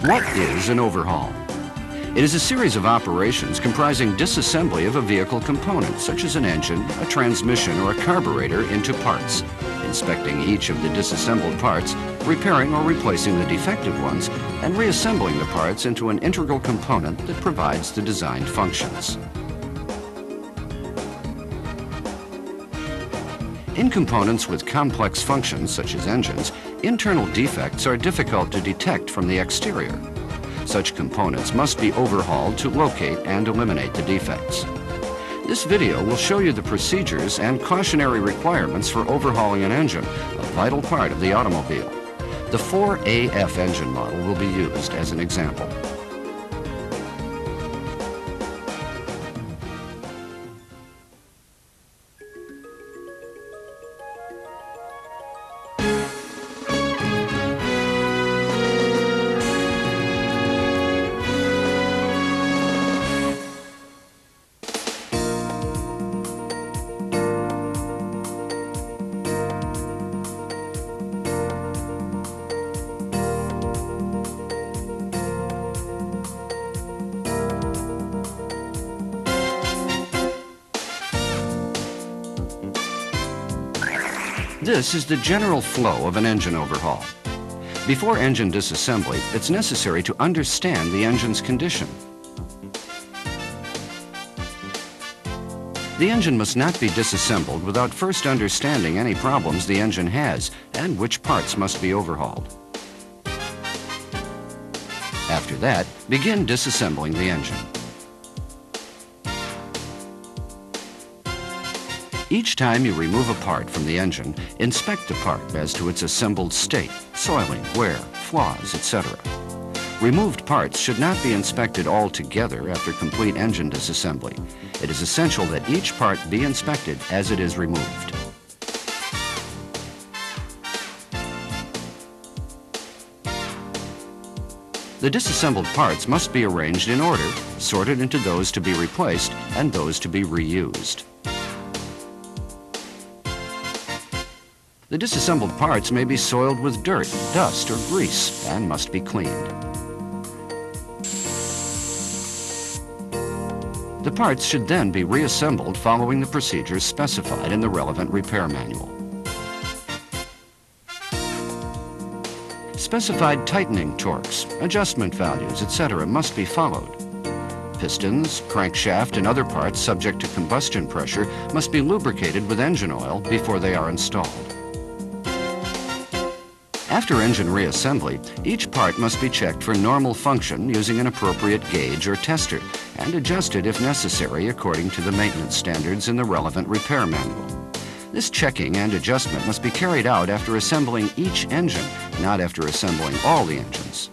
What is an overhaul? It is a series of operations comprising disassembly of a vehicle component, such as an engine, a transmission, or a carburetor, into parts, inspecting each of the disassembled parts, repairing or replacing the defective ones, and reassembling the parts into an integral component that provides the designed functions. In components with complex functions, such as engines, internal defects are difficult to detect from the exterior. Such components must be overhauled to locate and eliminate the defects. This video will show you the procedures and cautionary requirements for overhauling an engine, a vital part of the automobile. The 4AF engine model will be used as an example. This is the general flow of an engine overhaul. Before engine disassembly, it's necessary to understand the engine's condition. The engine must not be disassembled without first understanding any problems the engine has and which parts must be overhauled. After that, begin disassembling the engine. Each time you remove a part from the engine, inspect the part as to its assembled state, soiling, wear, flaws, etc. Removed parts should not be inspected all together after complete engine disassembly. It is essential that each part be inspected as it is removed. The disassembled parts must be arranged in order, sorted into those to be replaced and those to be reused. The disassembled parts may be soiled with dirt, dust, or grease and must be cleaned. The parts should then be reassembled following the procedures specified in the relevant repair manual. Specified tightening torques, adjustment values, etc. must be followed. Pistons, crankshaft, and other parts subject to combustion pressure must be lubricated with engine oil before they are installed. After engine reassembly, each part must be checked for normal function using an appropriate gauge or tester and adjusted if necessary according to the maintenance standards in the relevant repair manual. This checking and adjustment must be carried out after assembling each engine, not after assembling all the engines.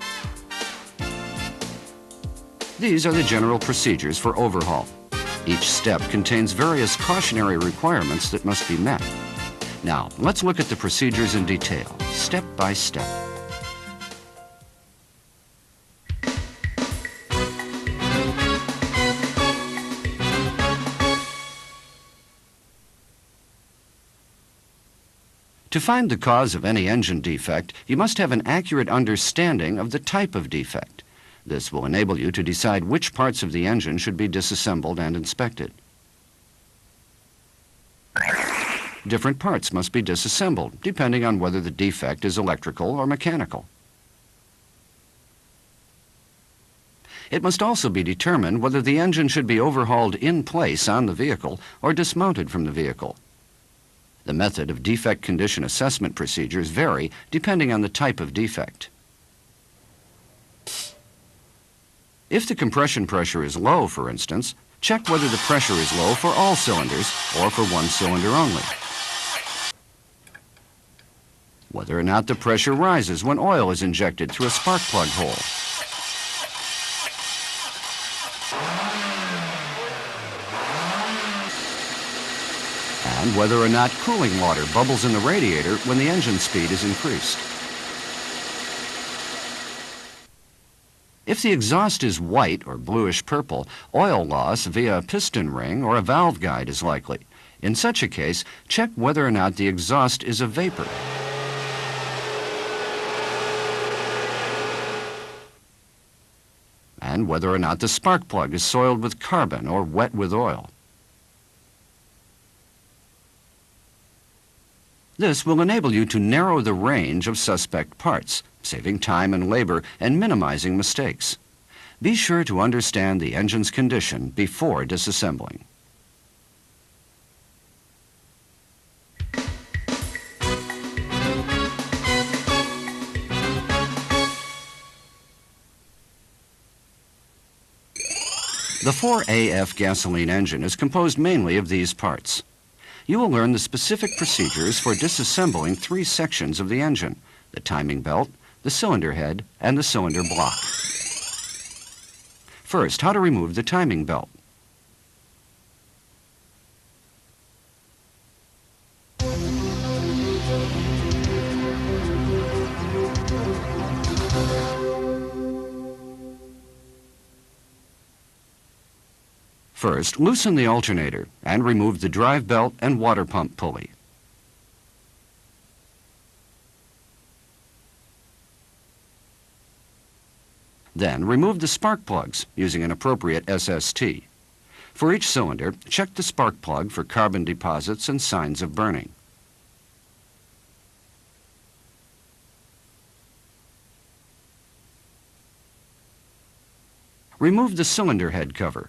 These are the general procedures for overhaul. Each step contains various cautionary requirements that must be met. Now, let's look at the procedures in detail, step by step. To find the cause of any engine defect, you must have an accurate understanding of the type of defect. This will enable you to decide which parts of the engine should be disassembled and inspected. Different parts must be disassembled, depending on whether the defect is electrical or mechanical. It must also be determined whether the engine should be overhauled in place on the vehicle or dismounted from the vehicle. The method of defect condition assessment procedures vary depending on the type of defect. If the compression pressure is low, for instance, check whether the pressure is low for all cylinders or for one cylinder only. Whether or not the pressure rises when oil is injected through a spark plug hole. And whether or not cooling water bubbles in the radiator when the engine speed is increased. If the exhaust is white or bluish-purple, oil loss via a piston ring or a valve guide is likely. In such a case, check whether or not the exhaust is a vapor. and whether or not the spark plug is soiled with carbon or wet with oil. This will enable you to narrow the range of suspect parts, saving time and labor and minimizing mistakes. Be sure to understand the engine's condition before disassembling. The 4AF gasoline engine is composed mainly of these parts. You will learn the specific procedures for disassembling 3 sections of the engine: the timing belt, the cylinder head, and the cylinder block. First, how to remove the timing belt. First, loosen the alternator and remove the drive belt and water pump pulley. Then, remove the spark plugs using an appropriate SST. For each cylinder, check the spark plug for carbon deposits and signs of burning. Remove the cylinder head cover.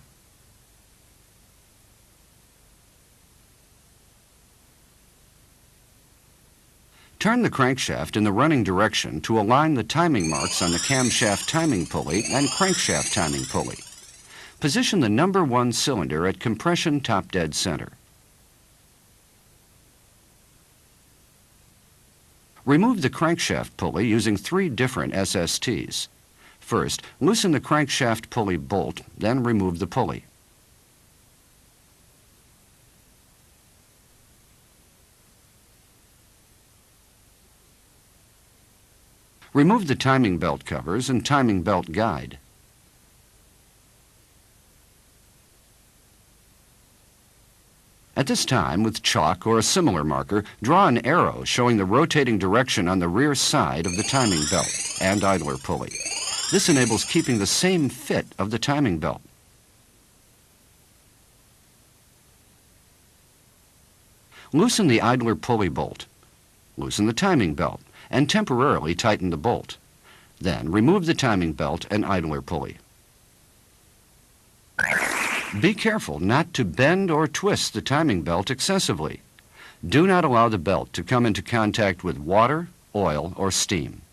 Turn the crankshaft in the running direction to align the timing marks on the camshaft timing pulley and crankshaft timing pulley. Position the number 1 cylinder at compression top dead center. Remove the crankshaft pulley using 3 different SSTs. First, loosen the crankshaft pulley bolt, then remove the pulley. Remove the timing belt covers and timing belt guide. At this time, with chalk or a similar marker, draw an arrow showing the rotating direction on the rear side of the timing belt and idler pulley. This enables keeping the same fit of the timing belt. Loosen the idler pulley bolt. Loosen the timing belt and temporarily tighten the bolt. Then remove the timing belt and idler pulley. Be careful not to bend or twist the timing belt excessively. Do not allow the belt to come into contact with water, oil, or steam.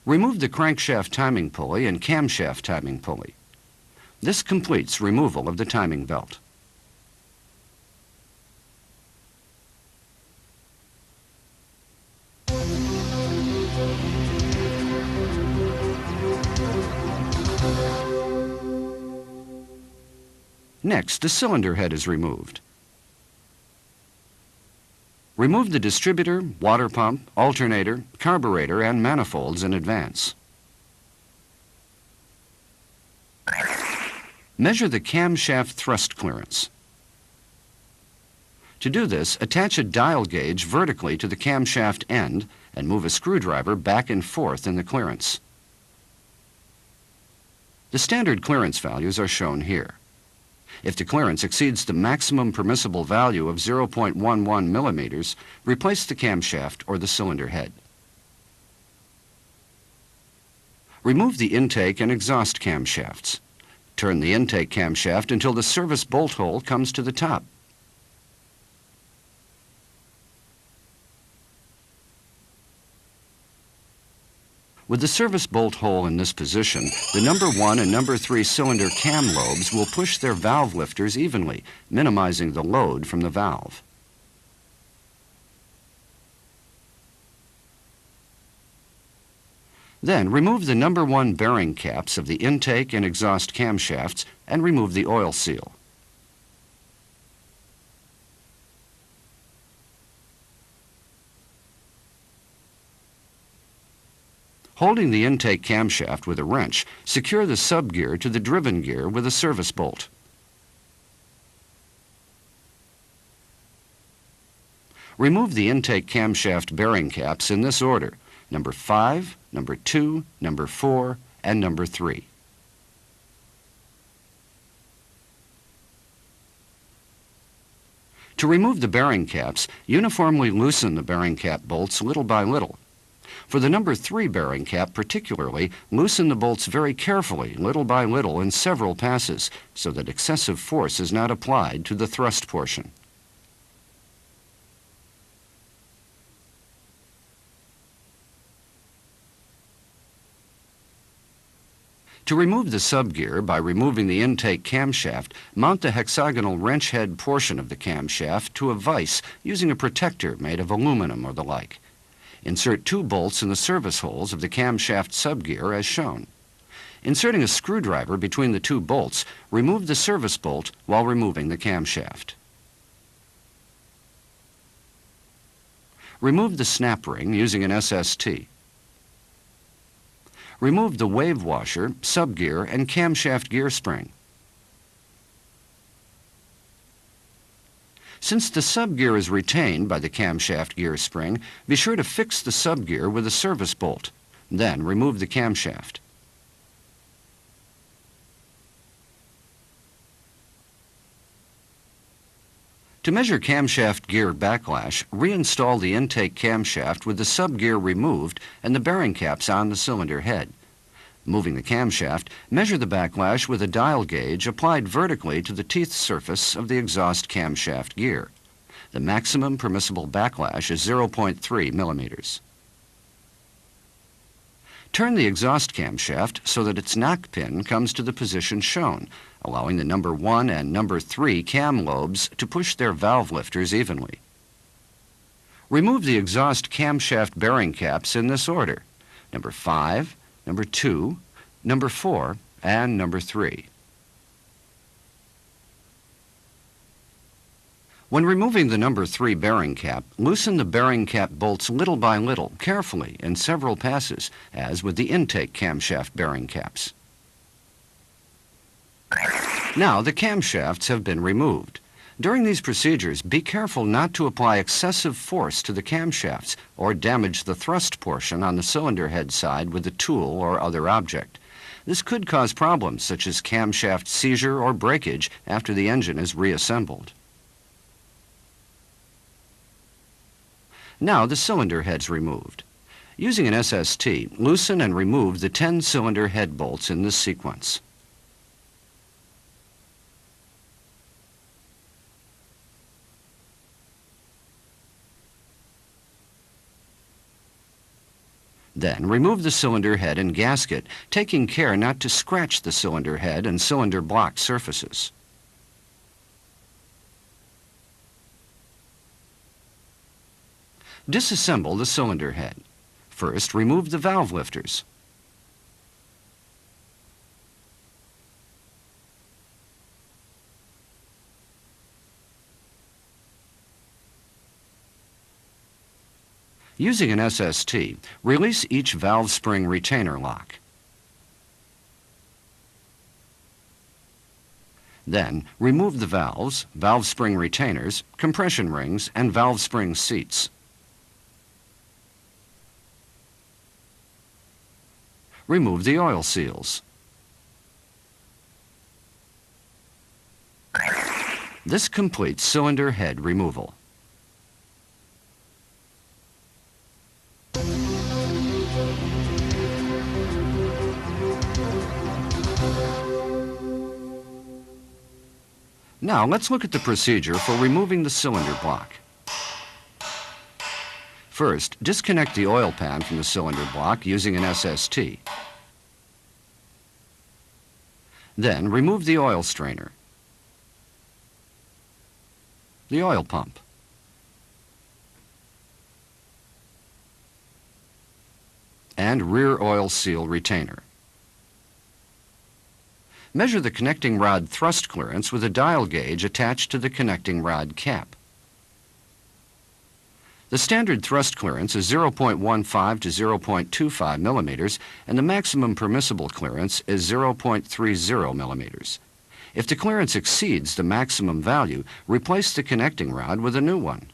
Remove the crankshaft timing pulley and camshaft timing pulley. This completes removal of the timing belt. Next, the cylinder head is removed. Remove the distributor, water pump, alternator, carburetor, and manifolds in advance. Measure the camshaft thrust clearance. To do this, attach a dial gauge vertically to the camshaft end and move a screwdriver back and forth in the clearance. The standard clearance values are shown here. If the clearance exceeds the maximum permissible value of 0.11 millimeters, replace the camshaft or the cylinder head. Remove the intake and exhaust camshafts. Turn the intake camshaft until the service bolt hole comes to the top. With the service bolt hole in this position, the number 1 and number 3 cylinder cam lobes will push their valve lifters evenly, minimizing the load from the valve. Then remove the number 1 bearing caps of the intake and exhaust camshafts and remove the oil seal. Holding the intake camshaft with a wrench, secure the subgear to the driven gear with a service bolt. Remove the intake camshaft bearing caps in this order: number 5, number 2, number 4, and number 3. To remove the bearing caps, uniformly loosen the bearing cap bolts little by little. For the number 3 bearing cap particularly, loosen the bolts very carefully, little by little, in several passes, so that excessive force is not applied to the thrust portion. To remove the subgear by removing the intake camshaft, mount the hexagonal wrench head portion of the camshaft to a vise using a protector made of aluminum or the like. Insert 2 bolts in the service holes of the camshaft subgear as shown. Inserting a screwdriver between the 2 bolts, remove the service bolt while removing the camshaft. Remove the snap ring using an SST. Remove the wave washer, subgear, and camshaft gear spring. Since the subgear is retained by the camshaft gear spring, be sure to fix the subgear with a service bolt. Then remove the camshaft. To measure camshaft gear backlash, reinstall the intake camshaft with the subgear removed and the bearing caps on the cylinder head. Moving the camshaft, measure the backlash with a dial gauge applied vertically to the teeth surface of the exhaust camshaft gear. The maximum permissible backlash is 0.3 millimeters. Turn the exhaust camshaft so that its knock pin comes to the position shown, allowing the number 1 and number 3 cam lobes to push their valve lifters evenly. Remove the exhaust camshaft bearing caps in this order: number 5, number 2, number 4, and number 3. When removing the number 3 bearing cap, loosen the bearing cap bolts little by little, carefully, in several passes, as with the intake camshaft bearing caps. Now the camshafts have been removed. During these procedures, be careful not to apply excessive force to the camshafts or damage the thrust portion on the cylinder head side with a tool or other object. This could cause problems such as camshaft seizure or breakage after the engine is reassembled. Now the cylinder head's removed. Using an SST, loosen and remove the 10 cylinder head bolts in this sequence. Then remove the cylinder head and gasket, taking care not to scratch the cylinder head and cylinder block surfaces. Disassemble the cylinder head. First, remove the valve lifters. Using an SST, release each valve spring retainer lock. Then, remove the valves, valve spring retainers, compression rings, and valve spring seats. Remove the oil seals. This completes cylinder head removal. Now let's look at the procedure for removing the cylinder block. First, disconnect the oil pan from the cylinder block using an SST. Then remove the oil strainer, the oil pump, and rear oil seal retainer. Measure the connecting rod thrust clearance with a dial gauge attached to the connecting rod cap. The standard thrust clearance is 0.15 to 0.25 millimeters, and the maximum permissible clearance is 0.30 millimeters. If the clearance exceeds the maximum value, replace the connecting rod with a new one.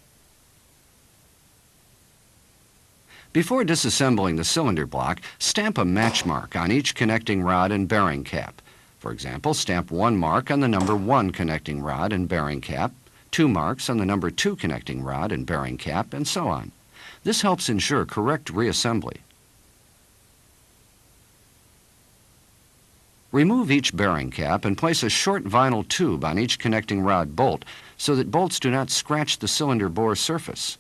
Before disassembling the cylinder block, stamp a match mark on each connecting rod and bearing cap. For example, stamp 1 mark on the number 1 connecting rod and bearing cap, 2 marks on the number 2 connecting rod and bearing cap, and so on. This helps ensure correct reassembly. Remove each bearing cap and place a short vinyl tube on each connecting rod bolt so that bolts do not scratch the cylinder bore surface.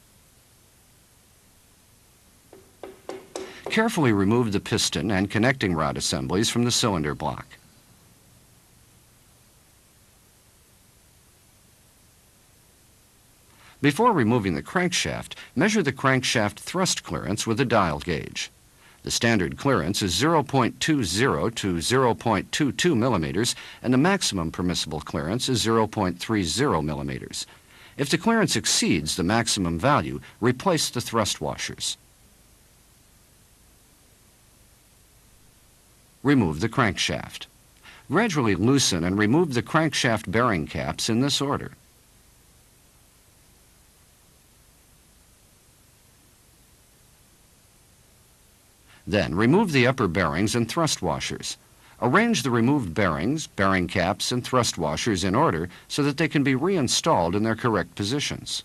Carefully remove the piston and connecting rod assemblies from the cylinder block. Before removing the crankshaft, measure the crankshaft thrust clearance with a dial gauge. The standard clearance is 0.20 to 0.22 millimeters, and the maximum permissible clearance is 0.30 millimeters. If the clearance exceeds the maximum value, replace the thrust washers. Remove the crankshaft. Gradually loosen and remove the crankshaft bearing caps in this order. Then remove the upper bearings and thrust washers. Arrange the removed bearings, bearing caps, and thrust washers in order so that they can be reinstalled in their correct positions.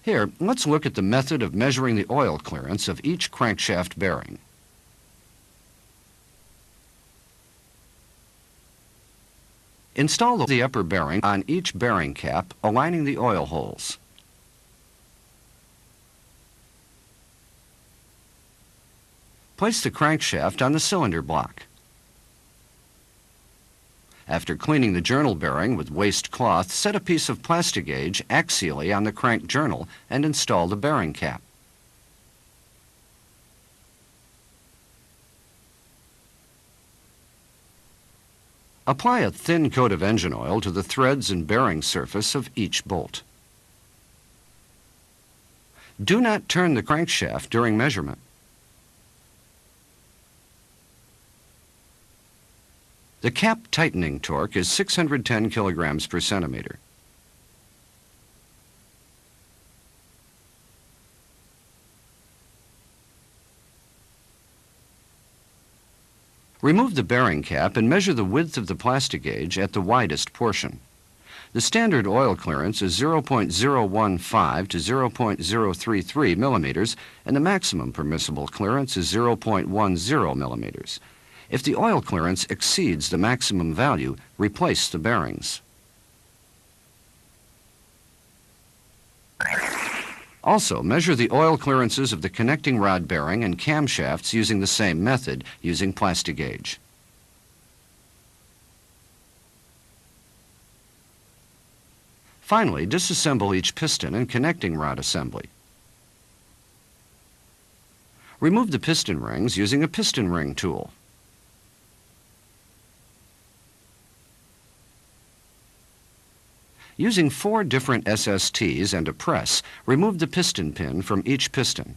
Here, let's look at the method of measuring the oil clearance of each crankshaft bearing. Install the upper bearing on each bearing cap, aligning the oil holes. Place the crankshaft on the cylinder block. After cleaning the journal bearing with waste cloth, set a piece of plastic gauge axially on the crank journal and install the bearing cap. Apply a thin coat of engine oil to the threads and bearing surface of each bolt. Do not turn the crankshaft during measurement. The cap tightening torque is 610 kilograms per centimeter. Remove the bearing cap and measure the width of the plastic gauge at the widest portion. The standard oil clearance is 0.015 to 0.033 millimeters, and the maximum permissible clearance is 0.10 millimeters. If the oil clearance exceeds the maximum value, replace the bearings. Also, measure the oil clearances of the connecting rod bearing and camshafts using the same method, using plastic gauge. Finally, disassemble each piston and connecting rod assembly. Remove the piston rings using a piston ring tool. Using 4 different SSTs and a press, remove the piston pin from each piston.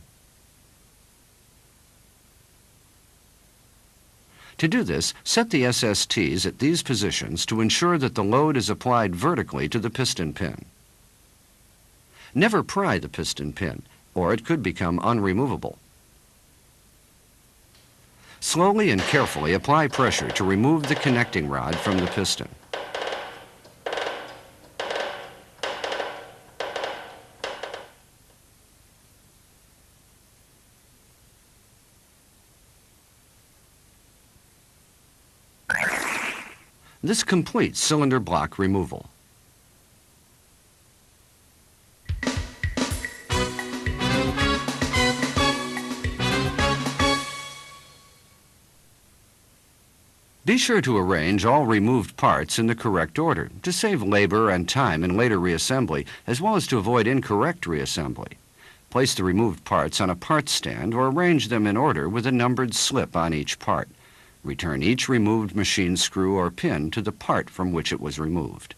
To do this, set the SSTs at these positions to ensure that the load is applied vertically to the piston pin. Never pry the piston pin, or it could become unremovable. Slowly and carefully apply pressure to remove the connecting rod from the piston. This completes cylinder block removal. Be sure to arrange all removed parts in the correct order to save labor and time in later reassembly, as well as to avoid incorrect reassembly. Place the removed parts on a part stand or arrange them in order with a numbered slip on each part. Return each removed machine screw or pin to the part from which it was removed.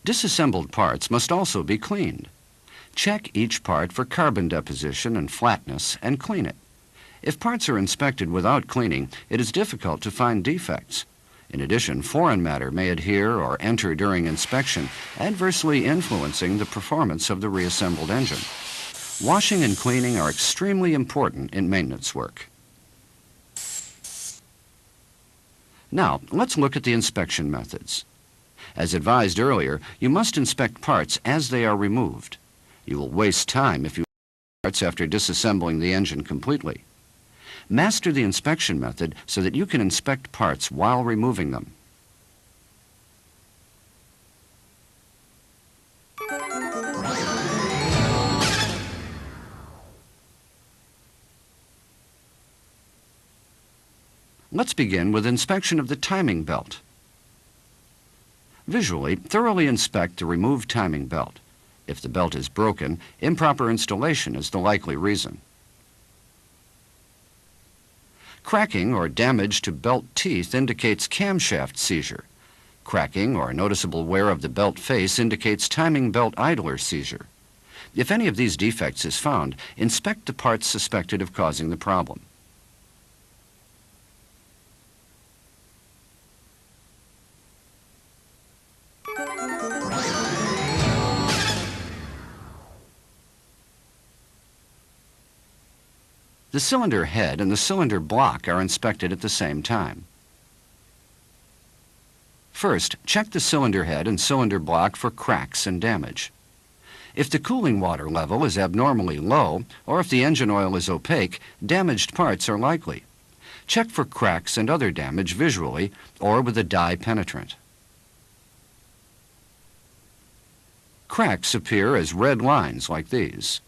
Disassembled parts must also be cleaned. Check each part for carbon deposition and flatness and clean it. If parts are inspected without cleaning, it is difficult to find defects. In addition, foreign matter may adhere or enter during inspection, adversely influencing the performance of the reassembled engine. Washing and cleaning are extremely important in maintenance work. Now, let's look at the inspection methods. As advised earlier, you must inspect parts as they are removed. You will waste time if you parts after disassembling the engine completely. Master the inspection method so that you can inspect parts while removing them. Let's begin with inspection of the timing belt. Visually, thoroughly inspect the removed timing belt. If the belt is broken, improper installation is the likely reason. Cracking or damage to belt teeth indicates camshaft seizure. Cracking or noticeable wear of the belt face indicates timing belt idler seizure. If any of these defects is found, inspect the parts suspected of causing the problem. The cylinder head and the cylinder block are inspected at the same time. First, check the cylinder head and cylinder block for cracks and damage. If the cooling water level is abnormally low, or if the engine oil is opaque, damaged parts are likely. Check for cracks and other damage visually or with a dye penetrant. Cracks appear as red lines like these.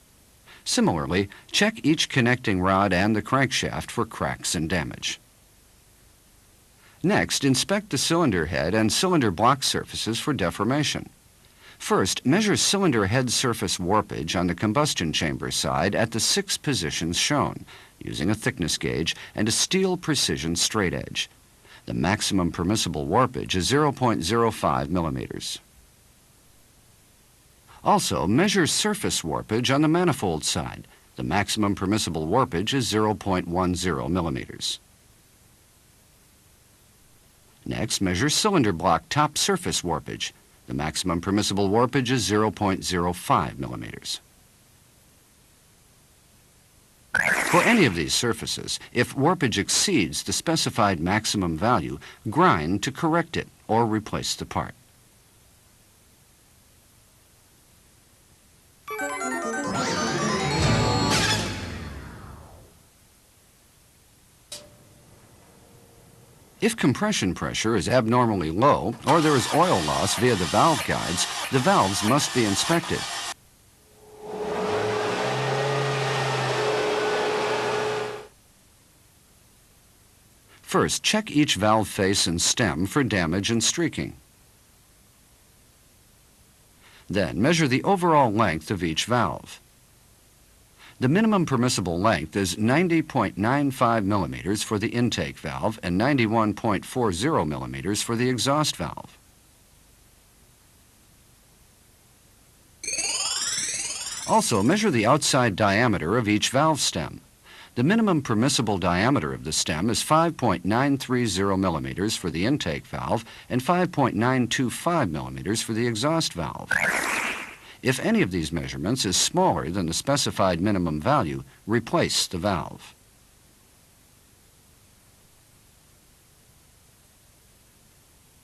Similarly, check each connecting rod and the crankshaft for cracks and damage. Next, inspect the cylinder head and cylinder block surfaces for deformation. First, measure cylinder head surface warpage on the combustion chamber side at the 6 positions shown, using a thickness gauge and a steel precision straight edge. The maximum permissible warpage is 0.05 millimeters. Also, measure surface warpage on the manifold side. The maximum permissible warpage is 0.10 millimeters. Next, measure cylinder block top surface warpage. The maximum permissible warpage is 0.05 millimeters. For any of these surfaces, if warpage exceeds the specified maximum value, grind to correct it or replace the part. If compression pressure is abnormally low or there is oil loss via the valve guides, the valves must be inspected. First, check each valve face and stem for damage and streaking. Then, measure the overall length of each valve. The minimum permissible length is 90.95 millimeters for the intake valve and 91.40 millimeters for the exhaust valve. Also, measure the outside diameter of each valve stem. The minimum permissible diameter of the stem is 5.930 millimeters for the intake valve and 5.925 millimeters for the exhaust valve. If any of these measurements is smaller than the specified minimum value, replace the valve.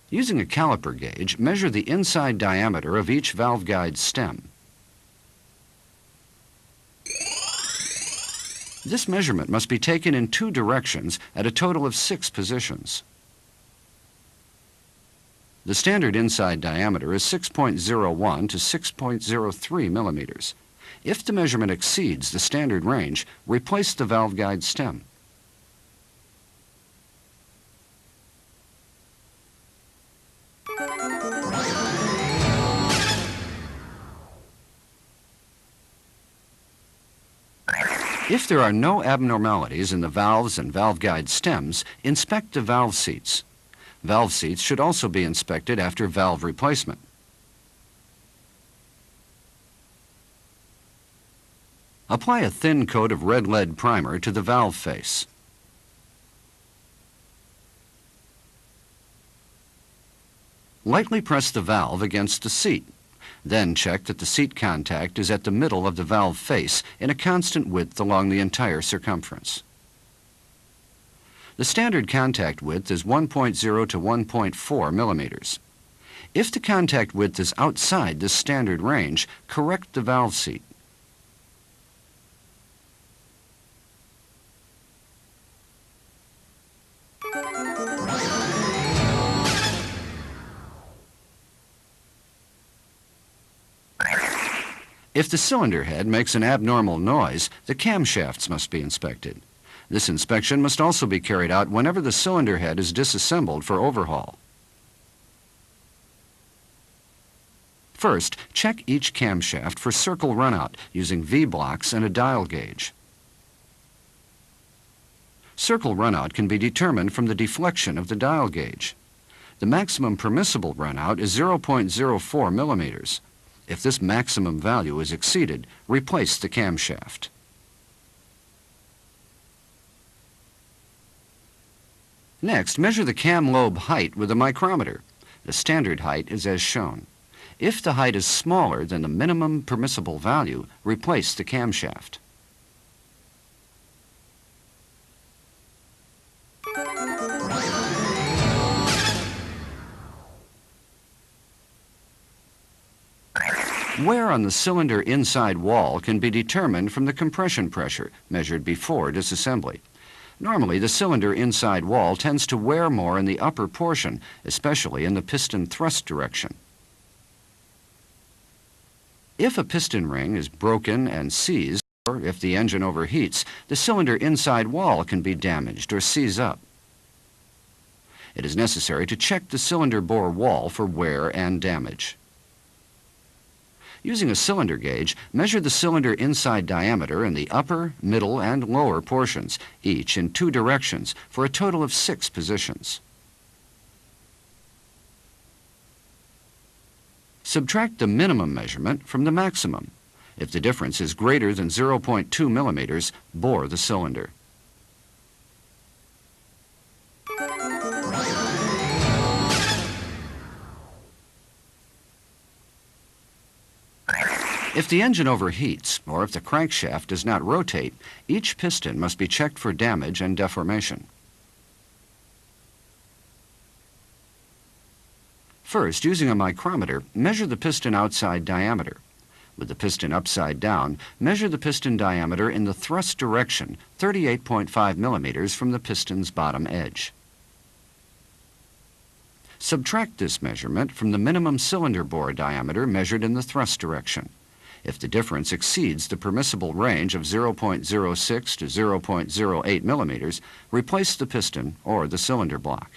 Using a caliper gauge, measure the inside diameter of each valve guide stem. This measurement must be taken in 2 directions at a total of 6 positions. The standard inside diameter is 6.01 to 6.03 millimeters. If the measurement exceeds the standard range, replace the valve guide stem. If there are no abnormalities in the valves and valve guide stems, inspect the valve seats. Valve seats should also be inspected after valve replacement. Apply a thin coat of red lead primer to the valve face. Lightly press the valve against the seat. Then check that the seat contact is at the middle of the valve face in a constant width along the entire circumference. The standard contact width is 1.0 to 1.4 millimeters. If the contact width is outside this standard range, correct the valve seat. If the cylinder head makes an abnormal noise, the camshafts must be inspected. This inspection must also be carried out whenever the cylinder head is disassembled for overhaul. First, check each camshaft for circle runout using V-blocks and a dial gauge. Circle runout can be determined from the deflection of the dial gauge. The maximum permissible runout is 0.04 millimeters. If this maximum value is exceeded, replace the camshaft. Next, measure the cam lobe height with a micrometer. The standard height is as shown. If the height is smaller than the minimum permissible value, replace the camshaft. Wear on the cylinder inside wall can be determined from the compression pressure measured before disassembly. Normally, the cylinder inside wall tends to wear more in the upper portion, especially in the piston thrust direction. If a piston ring is broken and seized, or if the engine overheats, the cylinder inside wall can be damaged or seize up. It is necessary to check the cylinder bore wall for wear and damage. Using a cylinder gauge, measure the cylinder inside diameter in the upper, middle, and lower portions, each in 2 directions, for a total of 6 positions. Subtract the minimum measurement from the maximum. If the difference is greater than 0.2 millimeters, bore the cylinder. If the engine overheats, or if the crankshaft does not rotate, each piston must be checked for damage and deformation. First, using a micrometer, measure the piston outside diameter. With the piston upside down, measure the piston diameter in the thrust direction, 38.5 millimeters from the piston's bottom edge. Subtract this measurement from the minimum cylinder bore diameter measured in the thrust direction. If the difference exceeds the permissible range of 0.06 to 0.08 millimeters, replace the piston or the cylinder block.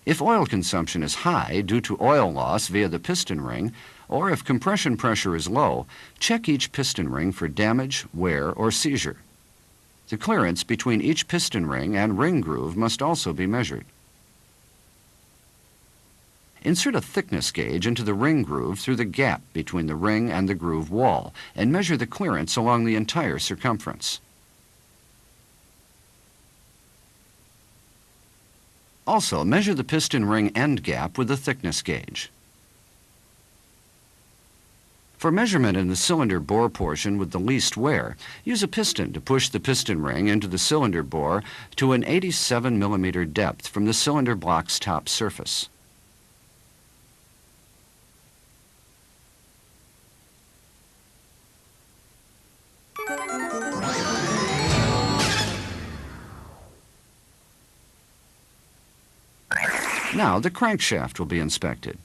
If oil consumption is high due to oil loss via the piston ring, or if compression pressure is low, check each piston ring for damage, wear, or seizure. The clearance between each piston ring and ring groove must also be measured. Insert a thickness gauge into the ring groove through the gap between the ring and the groove wall and measure the clearance along the entire circumference. Also, measure the piston ring end gap with a thickness gauge. For measurement in the cylinder bore portion with the least wear, use a piston to push the piston ring into the cylinder bore to an 87 millimeter depth from the cylinder block's top surface. Now the crankshaft will be inspected.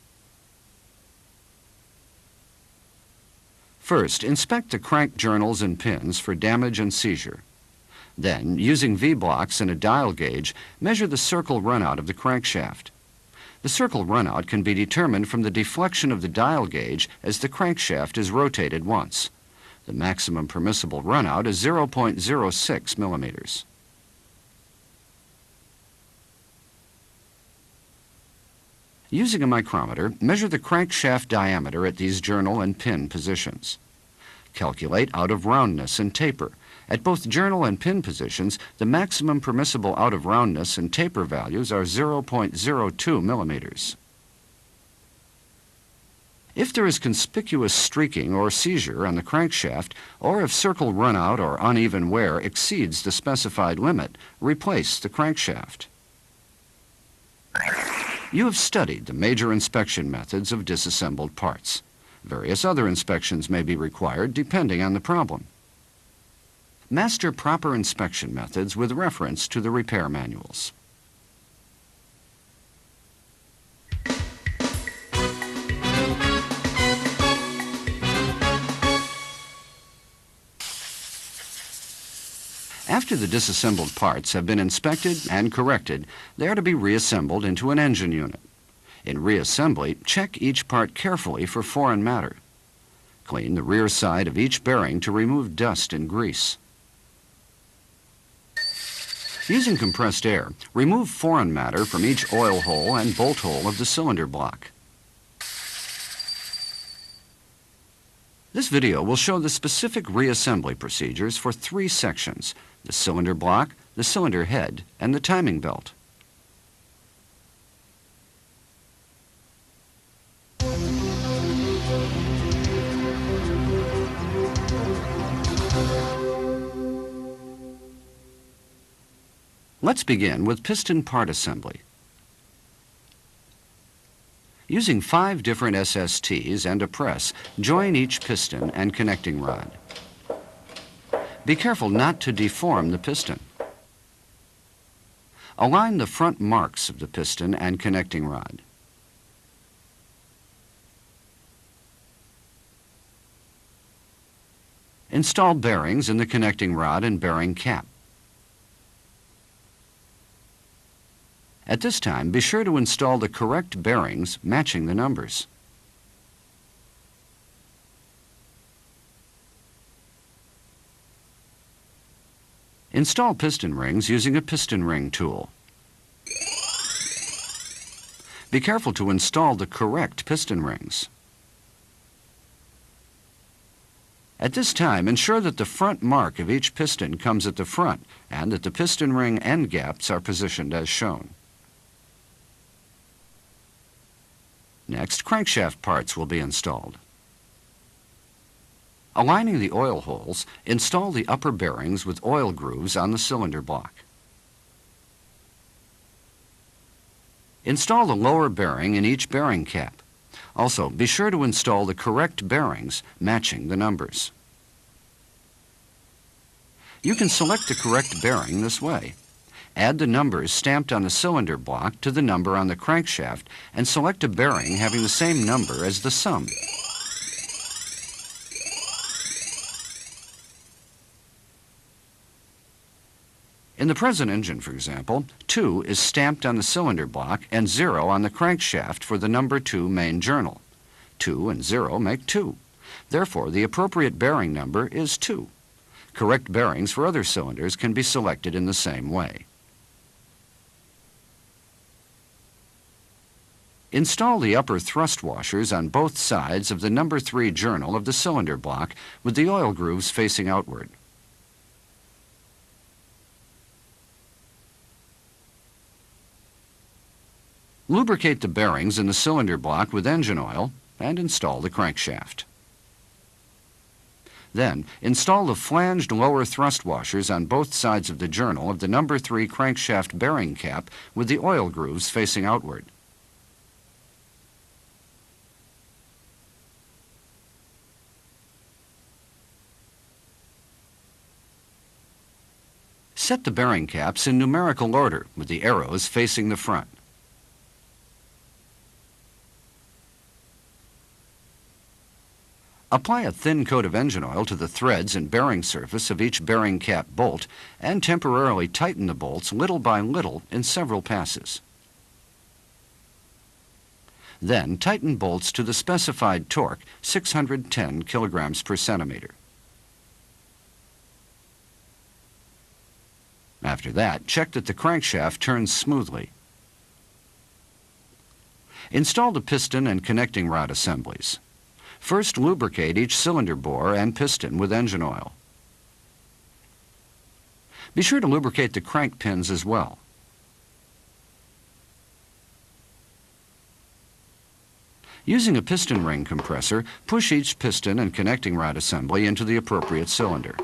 First, inspect the crank journals and pins for damage and seizure. Then, using V-blocks and a dial gauge, measure the circle runout of the crankshaft. The circle runout can be determined from the deflection of the dial gauge as the crankshaft is rotated once. The maximum permissible runout is 0.06 millimeters. Using a micrometer, measure the crankshaft diameter at these journal and pin positions. Calculate out of roundness and taper. At both journal and pin positions, the maximum permissible out of roundness and taper values are 0.02 millimeters. If there is conspicuous streaking or seizure on the crankshaft, or if circle runout or uneven wear exceeds the specified limit, replace the crankshaft. You have studied the major inspection methods of disassembled parts. Various other inspections may be required depending on the problem. Master proper inspection methods with reference to the repair manuals. After the disassembled parts have been inspected and corrected, they are to be reassembled into an engine unit. In reassembly, check each part carefully for foreign matter. Clean the rear side of each bearing to remove dust and grease. Using compressed air, remove foreign matter from each oil hole and bolt hole of the cylinder block. This video will show the specific reassembly procedures for 3 sections: the cylinder block, the cylinder head, and the timing belt. Let's begin with piston part assembly. Using 5 different SSTs and a press, join each piston and connecting rod. Be careful not to deform the piston. Align the front marks of the piston and connecting rod. Install bearings in the connecting rod and bearing cap. At this time, be sure to install the correct bearings matching the numbers. Install piston rings using a piston ring tool. Be careful to install the correct piston rings. At this time, ensure that the front mark of each piston comes at the front and that the piston ring end gaps are positioned as shown. Next, crankshaft parts will be installed. Aligning the oil holes, install the upper bearings with oil grooves on the cylinder block. Install the lower bearing in each bearing cap. Also, be sure to install the correct bearings matching the numbers. You can select the correct bearing this way. Add the numbers stamped on the cylinder block to the number on the crankshaft and select a bearing having the same number as the sum. In the present engine, for example, 2 is stamped on the cylinder block and 0 on the crankshaft for the number 2 main journal. 2 and 0 make 2. Therefore, the appropriate bearing number is 2. Correct bearings for other cylinders can be selected in the same way. Install the upper thrust washers on both sides of the number 3 journal of the cylinder block with the oil grooves facing outward. Lubricate the bearings in the cylinder block with engine oil and install the crankshaft. Then, install the flanged lower thrust washers on both sides of the journal of the number 3 crankshaft bearing cap with the oil grooves facing outward. Set the bearing caps in numerical order with the arrows facing the front. Apply a thin coat of engine oil to the threads and bearing surface of each bearing cap bolt and temporarily tighten the bolts little by little in several passes. Then tighten bolts to the specified torque, 610 kilograms per centimeter. After that, check that the crankshaft turns smoothly. Install the piston and connecting rod assemblies. First, lubricate each cylinder bore and piston with engine oil. Be sure to lubricate the crank pins as well. Using a piston ring compressor, push each piston and connecting rod assembly into the appropriate cylinder.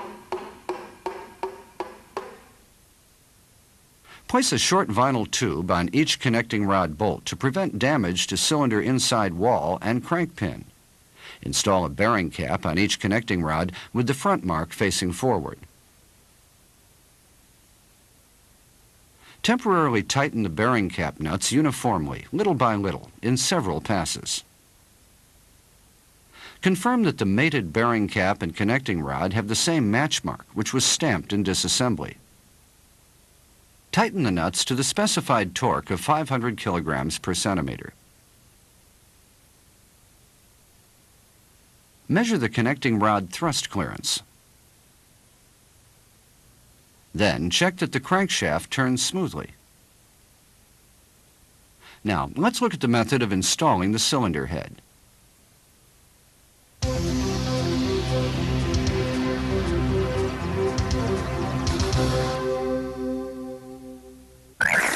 Place a short vinyl tube on each connecting rod bolt to prevent damage to cylinder inside wall and crank pin. Install a bearing cap on each connecting rod with the front mark facing forward. Temporarily tighten the bearing cap nuts uniformly, little by little, in several passes. Confirm that the mated bearing cap and connecting rod have the same match mark, which was stamped in disassembly. Tighten the nuts to the specified torque of 500 kilograms per centimeter. Measure the connecting rod thrust clearance. Then check that the crankshaft turns smoothly. Now, let's look at the method of installing the cylinder head.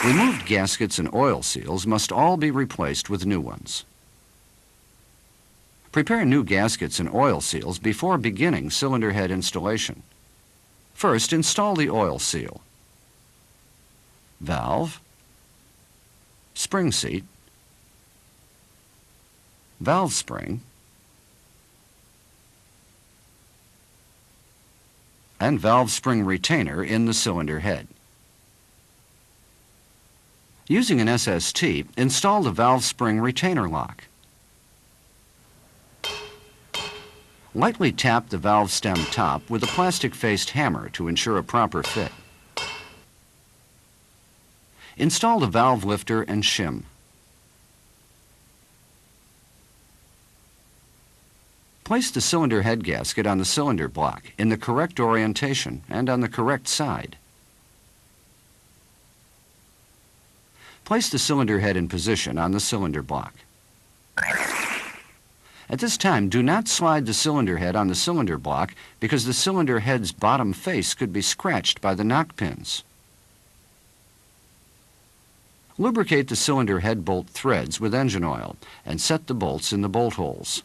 Removed gaskets and oil seals must all be replaced with new ones. Prepare new gaskets and oil seals before beginning cylinder head installation. First, install the oil seal, valve, spring seat, valve spring, and valve spring retainer in the cylinder head. Using an SST, install the valve spring retainer lock. Lightly tap the valve stem top with a plastic-faced hammer to ensure a proper fit. Install the valve lifter and shim. Place the cylinder head gasket on the cylinder block in the correct orientation and on the correct side. Place the cylinder head in position on the cylinder block. At this time, do not slide the cylinder head on the cylinder block because the cylinder head's bottom face could be scratched by the knock pins. Lubricate the cylinder head bolt threads with engine oil and set the bolts in the bolt holes.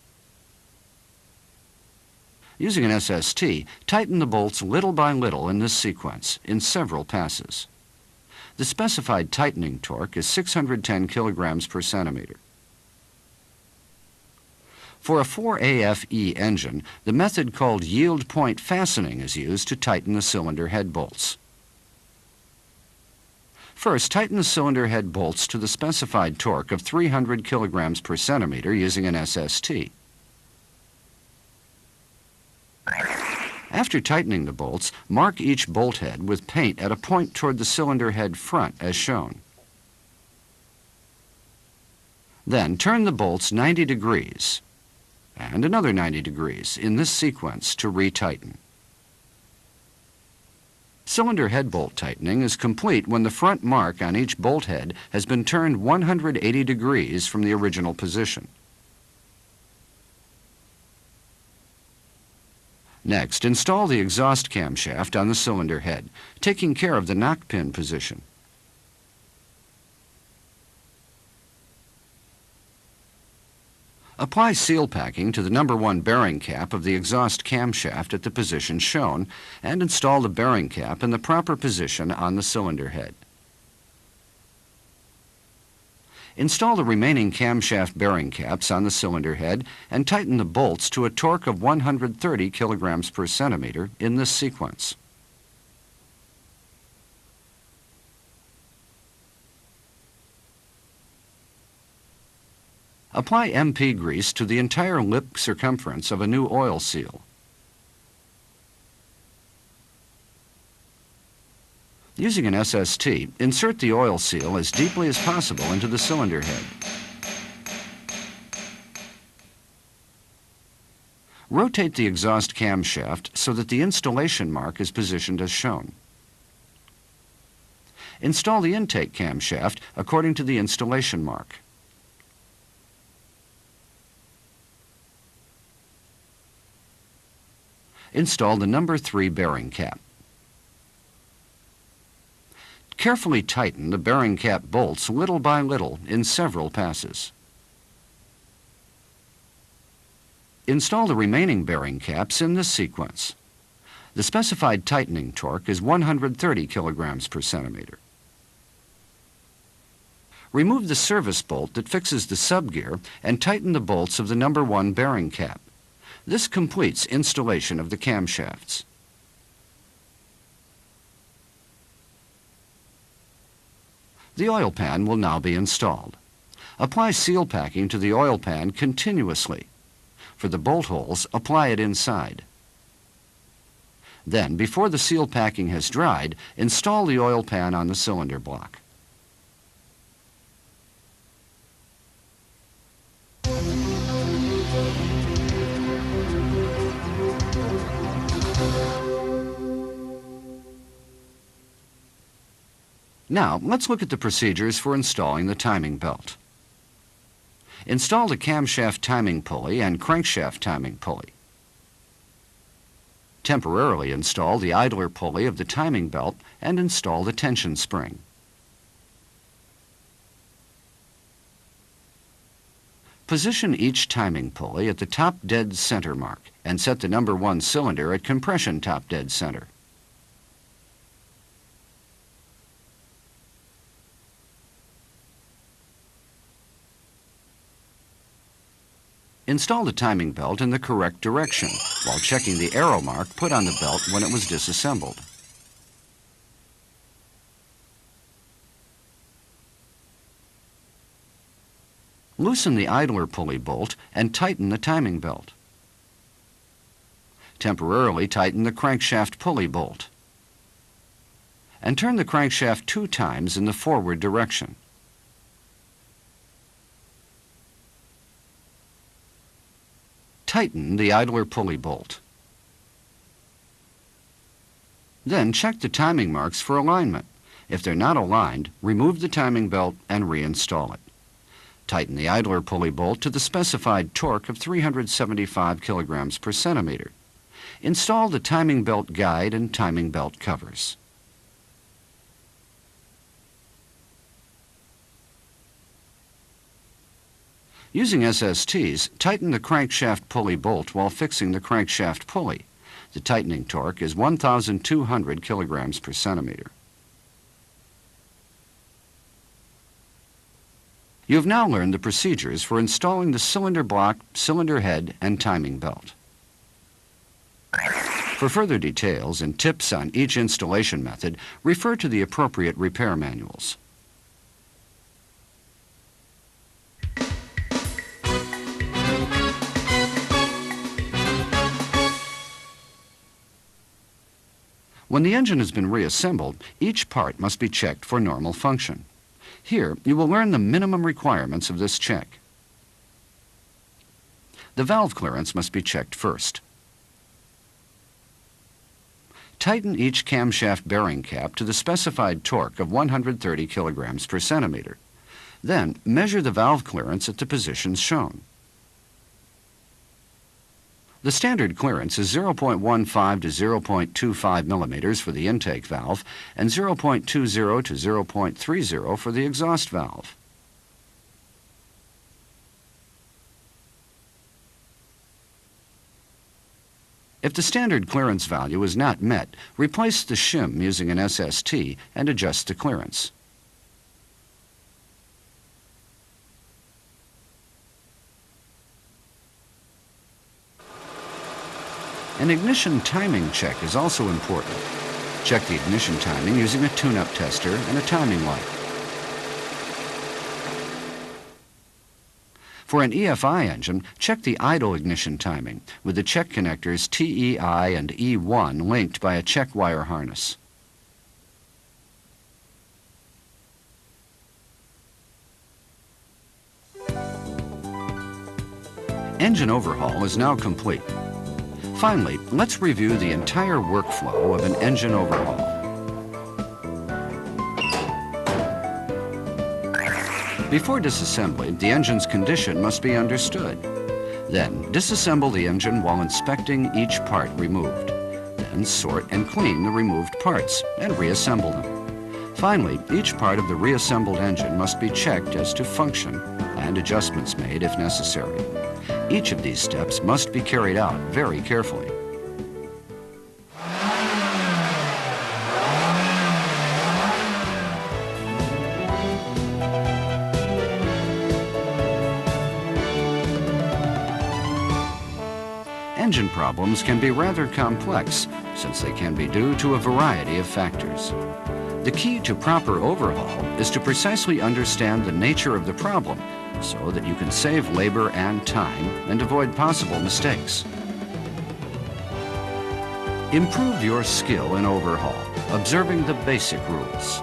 Using an SST, tighten the bolts little by little in this sequence in several passes. The specified tightening torque is 610 kilograms per centimeter. For a 4AFE engine, the method called yield point fastening is used to tighten the cylinder head bolts. First, tighten the cylinder head bolts to the specified torque of 300 kilograms per centimeter using an SST. After tightening the bolts, mark each bolt head with paint at a point toward the cylinder head front as shown. Then turn the bolts 90 degrees and another 90 degrees in this sequence to retighten. Cylinder head bolt tightening is complete when the front mark on each bolt head has been turned 180 degrees from the original position. Next, install the exhaust camshaft on the cylinder head, taking care of the knock pin position. Apply seal packing to the number 1 bearing cap of the exhaust camshaft at the position shown, and install the bearing cap in the proper position on the cylinder head. Install the remaining camshaft bearing caps on the cylinder head and tighten the bolts to a torque of 130 kilograms per centimeter in this sequence. Apply MP grease to the entire lip circumference of a new oil seal. Using an SST, insert the oil seal as deeply as possible into the cylinder head. Rotate the exhaust camshaft so that the installation mark is positioned as shown. Install the intake camshaft according to the installation mark. Install the number 3 bearing cap. Carefully tighten the bearing cap bolts little by little in several passes. Install the remaining bearing caps in this sequence. The specified tightening torque is 130 kilograms per centimeter. Remove the service bolt that fixes the subgear and tighten the bolts of the number 1 bearing cap. This completes installation of the camshafts. The oil pan will now be installed. Apply seal packing to the oil pan continuously. For the bolt holes, apply it inside. Then, before the seal packing has dried, install the oil pan on the cylinder block. Now, let's look at the procedures for installing the timing belt. Install the camshaft timing pulley and crankshaft timing pulley. Temporarily install the idler pulley of the timing belt and install the tension spring. Position each timing pulley at the top dead center mark and set the number 1 cylinder at compression top dead center. Install the timing belt in the correct direction while checking the arrow mark put on the belt when it was disassembled. Loosen the idler pulley bolt and tighten the timing belt. Temporarily tighten the crankshaft pulley bolt. And turn the crankshaft 2 times in the forward direction. Tighten the idler pulley bolt. Then check the timing marks for alignment. If they're not aligned, remove the timing belt and reinstall it. Tighten the idler pulley bolt to the specified torque of 375 kilograms per centimeter. Install the timing belt guide and timing belt covers. Using SSTs, tighten the crankshaft pulley bolt while fixing the crankshaft pulley. The tightening torque is 1,200 kilograms per centimeter. You have now learned the procedures for installing the cylinder block, cylinder head, and timing belt. For further details and tips on each installation method, refer to the appropriate repair manuals. When the engine has been reassembled, each part must be checked for normal function. Here, you will learn the minimum requirements of this check. The valve clearance must be checked first. Tighten each camshaft bearing cap to the specified torque of 130 kilograms per centimeter. Then, measure the valve clearance at the positions shown. The standard clearance is 0.15 to 0.25 millimeters for the intake valve and 0.20 to 0.30 for the exhaust valve. If the standard clearance value is not met, replace the shim using an SST and adjust the clearance. An ignition timing check is also important. Check the ignition timing using a tune-up tester and a timing light. For an EFI engine, check the idle ignition timing with the check connectors TEI and E1 linked by a check wire harness. Engine overhaul is now complete. Finally, let's review the entire workflow of an engine overhaul. Before disassembly, the engine's condition must be understood. Then disassemble the engine while inspecting each part removed. Then sort and clean the removed parts and reassemble them. Finally, each part of the reassembled engine must be checked as to function and adjustments made if necessary. Each of these steps must be carried out very carefully. Engine problems can be rather complex since they can be due to a variety of factors. The key to proper overhaul is to precisely understand the nature of the problem so that you can save labor and time and avoid possible mistakes. Improve your skill in overhaul, observing the basic rules.